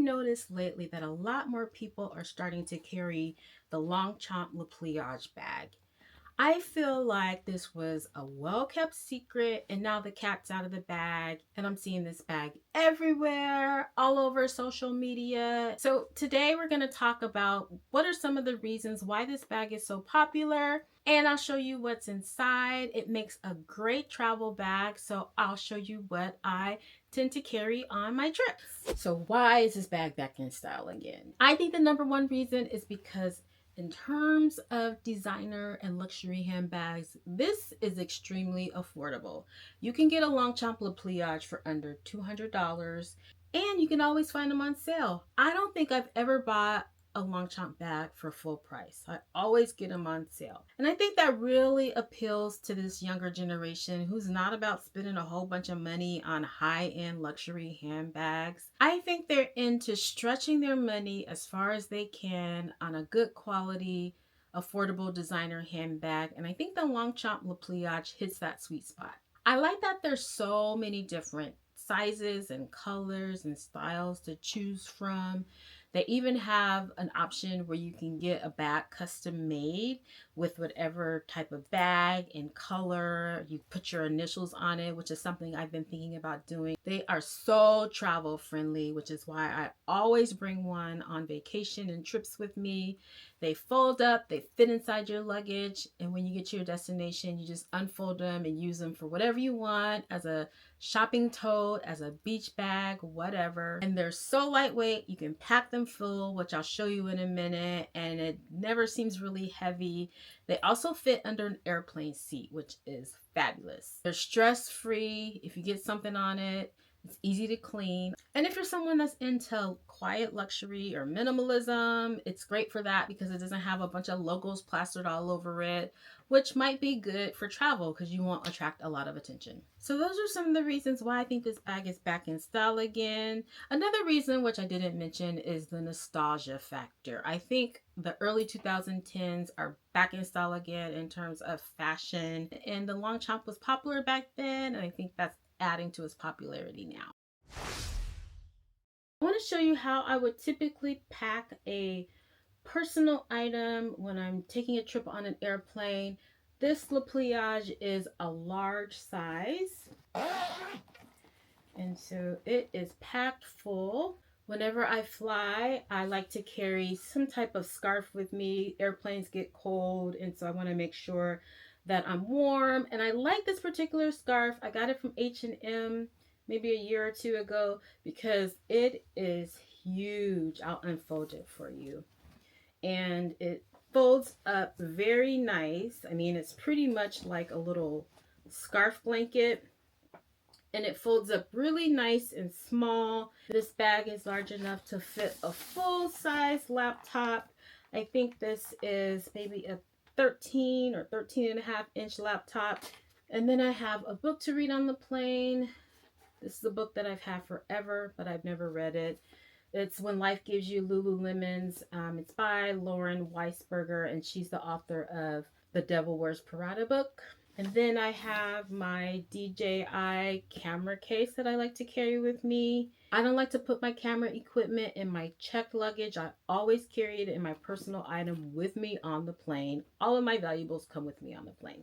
noticed lately that a lot more people are starting to carry the Longchamp Le Pliage bag. I feel like this was a well-kept secret and now the cat's out of the bag and I'm seeing this bag everywhere, all over social media. So today we're going to talk about what are some of the reasons why this bag is so popular, and I'll show you what's inside. It makes a great travel bag, so I'll show you what I tend to carry on my trips. So why is this bag back in style again? I think the number one reason is because in terms of designer and luxury handbags, this is extremely affordable. You can get a Longchamp Le Pliage for under $200, and you can always find them on sale. I don't think I've ever bought a Longchamp bag for full price. I always get them on sale. And I think that really appeals to this younger generation who's not about spending a whole bunch of money on high-end luxury handbags. I think they're into stretching their money as far as they can on a good quality, affordable designer handbag. And I think the Longchamp Le Pliage hits that sweet spot. I like that there's so many different sizes and colors and styles to choose from. They even have an option where you can get a bag custom made with whatever type of bag and color. You put your initials on it, which is something I've been thinking about doing. They are so travel friendly, which is why I always bring one on vacation and trips with me. They fold up, they fit inside your luggage, and when you get to your destination, you just unfold them and use them for whatever you want, as a shopping tote, as a beach bag, whatever. And they're so lightweight, you can pack them full, which I'll show you in a minute, and it never seems really heavy. They also fit under an airplane seat, which is fabulous. They're stress-free. If you get something on it, it's easy to clean. And if you're someone that's into quiet luxury or minimalism, it's great for that because it doesn't have a bunch of logos plastered all over it, which might be good for travel because you won't attract a lot of attention. So those are some of the reasons why I think this bag is back in style again. Another reason, which I didn't mention, is the nostalgia factor. I think the early 2010s are back in style again in terms of fashion, and the Longchamp was popular back then, and I think that's adding to its popularity now. I want to show you how I would typically pack a personal item when I'm taking a trip on an airplane. This Le Pliage is a large size, and so it is packed full. Whenever I fly, I like to carry some type of scarf with me. Airplanes get cold, and so I want to make sure that I'm warm. And I like this particular scarf. I got it from H&M maybe a year or two ago because it is huge. I'll unfold it for you. And it folds up very nice. I mean, it's pretty much like a little scarf blanket, and it folds up really nice and small. This bag is large enough to fit a full-size laptop. I think this is maybe a 13 or 13 and a half inch laptop. And then I have a book to read on the plane. This is a book that I've had forever, but I've never read it. It's When Life Gives You Lululemons. It's by Lauren Weisberger, and she's the author of the Devil Wears Prada book. And then I have my DJI camera case that I like to carry with me. I don't like to put my camera equipment in my checked luggage. I always carry it in my personal item with me on the plane. All of my valuables come with me on the plane.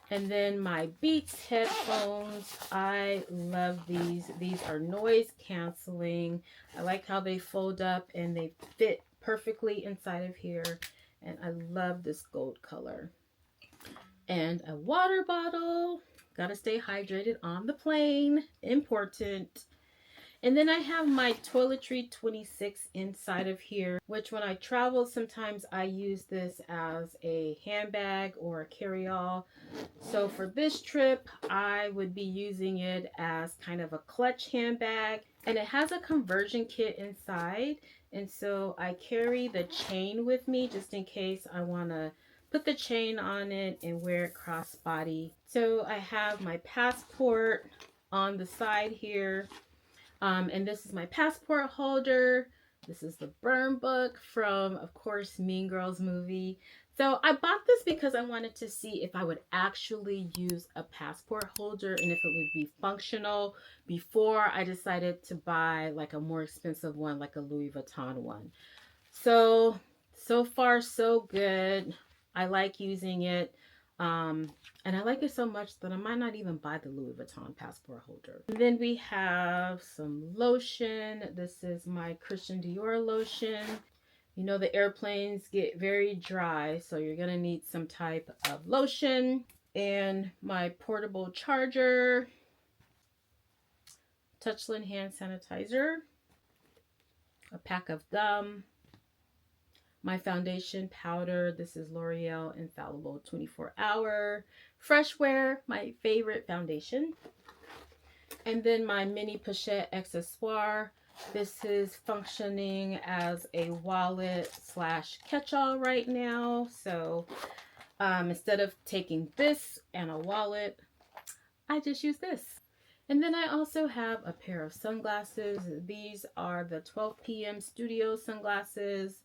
And then my Beats headphones. I love these. These are noise canceling. I like how they fold up and they fit perfectly inside of here. And I love this gold color. And a water bottle. Gotta stay hydrated on the plane. Important. And then I have my Toiletry 26 inside of here, which when I travel, sometimes I use this as a handbag or a carry-all. So for this trip, I would be using it as kind of a clutch handbag. And it has a conversion kit inside. And so I carry the chain with me just in case I want to put the chain on it and wear it crossbody. So I have my passport on the side here. And this is my passport holder. This is the burn book from, of course, Mean Girls movie. So I bought this because I wanted to see if I would actually use a passport holder and if it would be functional before I decided to buy like a more expensive one, like a Louis Vuitton one. So far so good. I like using it. And I like it so much that I might not even buy the Louis Vuitton passport holder. And then we have some lotion. This is my Christian Dior lotion. You know, the airplanes get very dry, so you're gonna need some type of lotion. And my portable charger, Touchland hand sanitizer, a pack of gum, my foundation powder. This is L'Oreal Infallible 24 Hour Fresh Wear, my favorite foundation. And then my mini pochette accessoire. This is functioning as a wallet slash catch-all right now. So instead of taking this and a wallet, I just use this. And then I also have a pair of sunglasses. These are the 12 p.m. Studio sunglasses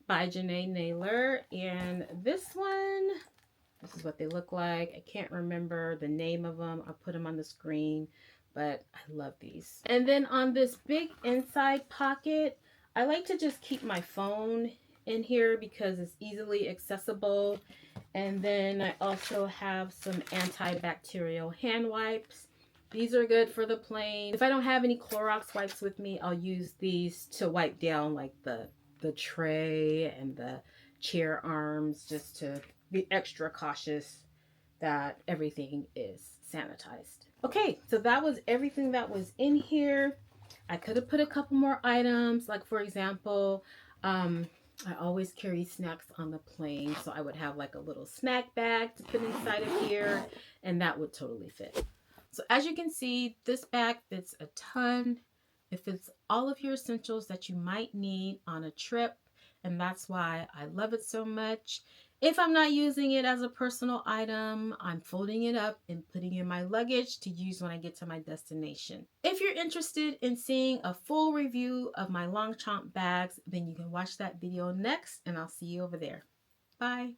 by Janae Naylor. And this is what they look like. I can't remember the name of them. I'll put them on the screen, but I love these. And then on this big inside pocket, I like to just keep my phone in here because it's easily accessible. And then I also have some antibacterial hand wipes. These are good for the plane. If I don't have any Clorox wipes with me, I'll use these to wipe down like the tray and the chair arms, just to be extra cautious that everything is sanitized. Okay, so that was everything that was in here. I could have put a couple more items, like for example, I always carry snacks on the plane, so I would have like a little snack bag to put inside of here, and that would totally fit. So as you can see, this bag fits a ton. It fits all of your essentials that you might need on a trip, and that's why I love it so much. If I'm not using it as a personal item, I'm folding it up and putting it in my luggage to use when I get to my destination. If you're interested in seeing a full review of my Longchamp bags, then you can watch that video next, and I'll see you over there. Bye.